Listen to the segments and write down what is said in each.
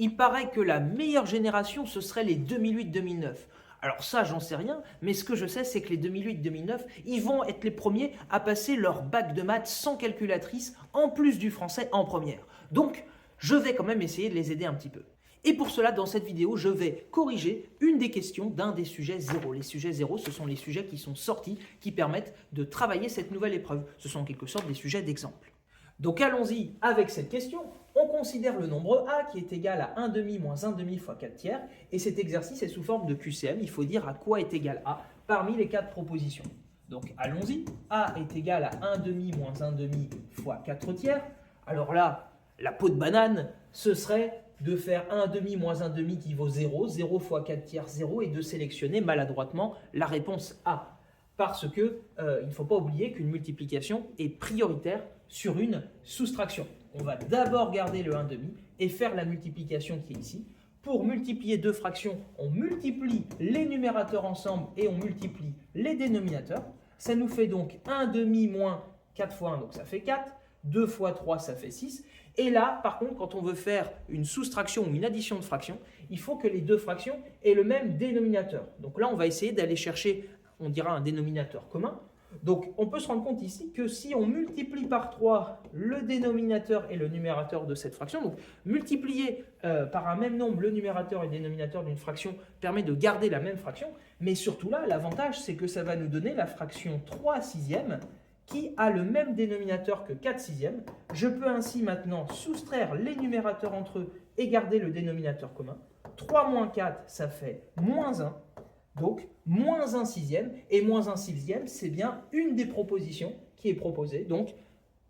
il paraît que la meilleure génération, ce serait les 2008-2009. Alors ça, j'en sais rien, mais ce que je sais, c'est que les 2008-2009, ils vont être les premiers à passer leur bac de maths sans calculatrice, en plus du français en première. Donc, je vais quand même essayer de les aider un petit peu. Et pour cela, dans cette vidéo, je vais corriger une des questions d'un des sujets 0. Les sujets 0, ce sont les sujets qui sont sortis, qui permettent de travailler cette nouvelle épreuve. Ce sont en quelque sorte des sujets d'exemple. Donc allons-y avec cette question. On considère le nombre a qui est égal à 1 demi moins 1 demi fois 4 tiers. Et cet exercice est sous forme de QCM. Il faut dire à quoi est égal a parmi les 4 propositions. Donc allons-y. A est égal à 1 demi moins 1 demi fois 4 tiers. Alors là, la peau de banane, ce serait de faire 1 demi moins 1 demi qui vaut 0, 0 fois 4 tiers 0, et de sélectionner maladroitement la réponse A. Parce qu'il ne faut pas oublier qu'une multiplication est prioritaire sur une soustraction. On va d'abord garder le 1 demi et faire la multiplication qui est ici. Pour multiplier deux fractions, on multiplie les numérateurs ensemble et on multiplie les dénominateurs. Ça nous fait donc 1 demi moins 4 fois 1, donc ça fait 4. 2 fois 3, ça fait 6. Et là, par contre, quand on veut faire une soustraction ou une addition de fractions, il faut que les deux fractions aient le même dénominateur. Donc là, on va essayer d'aller chercher, on dira un dénominateur commun. Donc on peut se rendre compte ici que si on multiplie par 3 le dénominateur et le numérateur de cette fraction, donc multiplier par un même nombre le numérateur et le dénominateur d'une fraction permet de garder la même fraction. Mais surtout là, l'avantage, c'est que ça va nous donner la fraction 3 sixièmes qui a le même dénominateur que 4 sixièmes. Je peux ainsi maintenant soustraire les numérateurs entre eux et garder le dénominateur commun. 3 moins 4, ça fait moins 1. Donc, moins 1 sixième. Et moins 1 sixième, c'est bien une des propositions qui est proposée. Donc,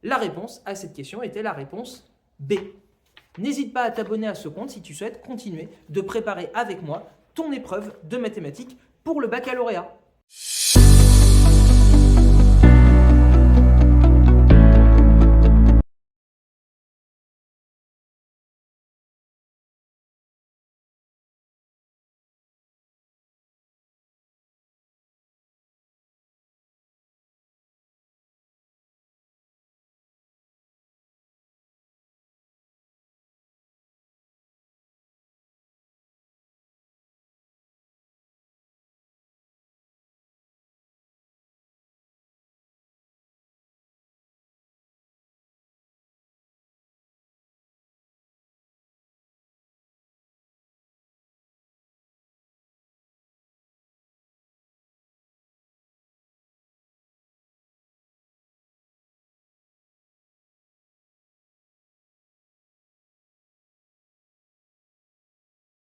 la réponse à cette question était la réponse B. N'hésite pas à t'abonner à ce compte si tu souhaites continuer de préparer avec moi ton épreuve de mathématiques pour le baccalauréat.